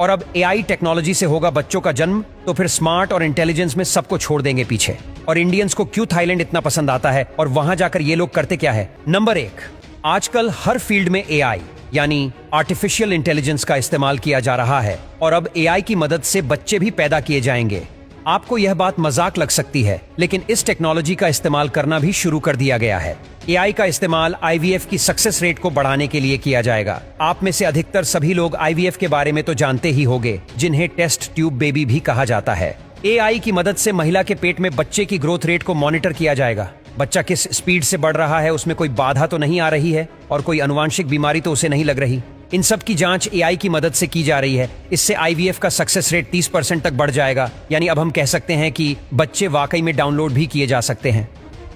और अब AI technology से होगा बच्चों का जन्म, तो फिर स्मार्ट और इंटेलिजेंस में सबको छोड़ देंगे पीछे। और इंडियंस को क्यों थाईलैंड इतना पसंद आता है और वहां जाकर ये लोग करते क्या है? नंबर 1, आजकल हर फील्ड में एआई यानी आर्टिफिशियल इंटेलिजेंस का इस्तेमाल किया जा रहा है और अब एआई की मदद से बच्चे भी पैदा किए जाएंगे। आपको यह बात मजाक लग सकती है, लेकिन इस टेक्नोलॉजी का इस्तेमाल करना भी शुरू कर दिया गया है। एआई का इस्तेमाल आईवीएफ की सक्सेस रेट को बढ़ाने के लिए किया जाएगा। आप में से अधिकतर सभी लोग आईवीएफ के बारे में तो जानते ही होंगे, जिन्हें टेस्ट ट्यूब बेबी भी कहा जाता है। एआई की मदद से महिला के पेट में बच्चे की ग्रोथ रेट को मॉनिटर किया जाएगा। बच्चा किस स्पीड से बढ़ रहा है, उसमें कोई बाधा तो नहीं आ रही है और कोई अनुवांशिक बीमारी तो उसे नहीं लग रही। इन सब की जांच एआई की मदद से की जा रही है। इससे आईवीएफ का सक्सेस रेट 30% तक बढ़ जाएगा। यानी अब हम कह सकते हैं कि बच्चे वाकई में डाउनलोड भी किए जा सकते हैं।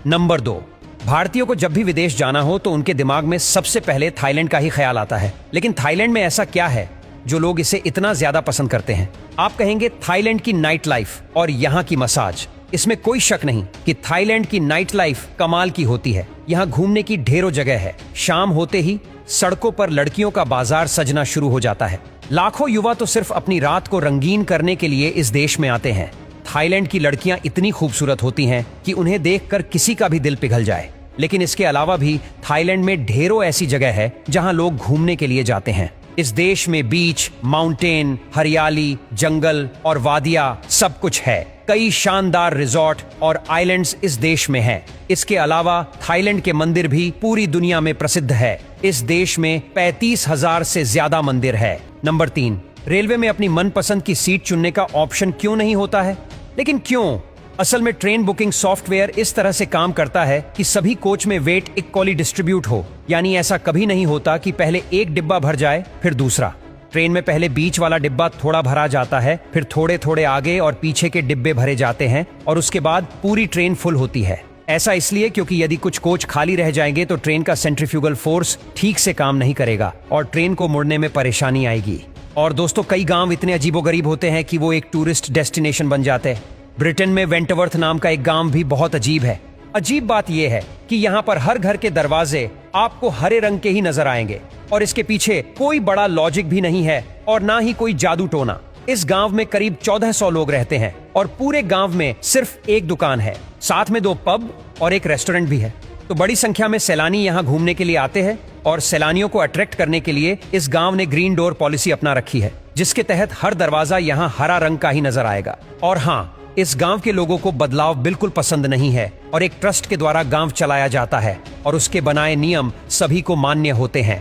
नंबर 2, भारतीयों को जब भी विदेश जाना हो तो उनके दिमाग में सबसे पहले थाईलैंड का ही ख्याल आता है। लेकिन थाईलैंड में ऐसा क्या है जो लोग इसे इतना ज्यादा पसंद करते हैं? आप कहेंगे थाईलैंड की नाइट लाइफ और यहाँ की मसाज। इसमें कोई शक नहीं कि थाईलैंड की नाइट लाइफ कमाल की होती है। यहाँ घूमने की ढेरों जगह है। शाम होते ही सड़कों पर लड़कियों का बाजार सजना शुरू हो जाता है। लाखों युवा तो सिर्फ अपनी रात को रंगीन करने के लिए इस देश में आते हैं। थाईलैंड की लड़कियां इतनी खूबसूरत होती हैं कि उन्हें देखकर किसी का भी दिल पिघल जाए। लेकिन इसके अलावा भी थाईलैंड में ढेरों ऐसी जगह है जहां लोग घूमने के लिए जाते हैं। इस देश में बीच, माउंटेन, हरियाली, जंगल और वादियां सब कुछ है। कई शानदार रिजॉर्ट और आइलैंड्स इस देश में हैं। इसके अलावा थाईलैंड के मंदिर भी पूरी दुनिया में प्रसिद्ध है। इस देश में 35,000 से ज्यादा मंदिर है। नंबर 3, रेलवे में अपनी मनपसंद की सीट चुनने का ऑप्शन क्यों नहीं होता है? लेकिन क्यों? असल में ट्रेन बुकिंग सॉफ्टवेयर इस तरह से काम करता है कि सभी कोच में वेट इक्वली डिस्ट्रीब्यूट हो। यानी ऐसा कभी नहीं होता कि पहले एक डिब्बा भर जाए फिर दूसरा। ट्रेन में पहले बीच वाला डिब्बा थोड़ा भरा जाता है, फिर थोड़े थोड़े आगे और पीछे के डिब्बे भरे जाते हैं और उसके बाद पूरी ट्रेन फुल होती है। ऐसा इसलिए क्योंकि यदि कुछ कोच खाली रह जाएंगे तो ट्रेन का सेंट्रीफ्यूगल फोर्स ठीक से काम नहीं करेगा और ट्रेन को मुड़ने में परेशानी आएगी। और दोस्तों, कई गांव इतने अजीबोगरीब होते हैं कि वो एक टूरिस्ट डेस्टिनेशन बन जाते हैं। ब्रिटेन में वेंटवर्थ नाम का एक गांव भी बहुत अजीब है। अजीब बात यह है कि यहाँ पर हर घर के दरवाजे आपको हरे रंग के ही नजर आएंगे और इसके पीछे कोई बड़ा लॉजिक भी नहीं है और ना ही कोई जादू टोना। इस गांव में करीब 1400 लोग रहते हैं और पूरे गांव में सिर्फ एक दुकान है, साथ में 2 पब और एक रेस्टोरेंट भी है। तो बड़ी संख्या में सैलानी यहाँ घूमने के लिए आते हैं और सैलानियों को अट्रैक्ट करने के लिए इस गांव ने ग्रीन डोर पॉलिसी अपना रखी है, जिसके तहत हर दरवाजा यहाँ हरा रंग का ही नजर आएगा। और हाँ, इस गांव के लोगों को बदलाव बिल्कुल पसंद नहीं है और एक ट्रस्ट के द्वारा गांव चलाया जाता है और उसके बनाए नियम सभी को मान्य होते हैं।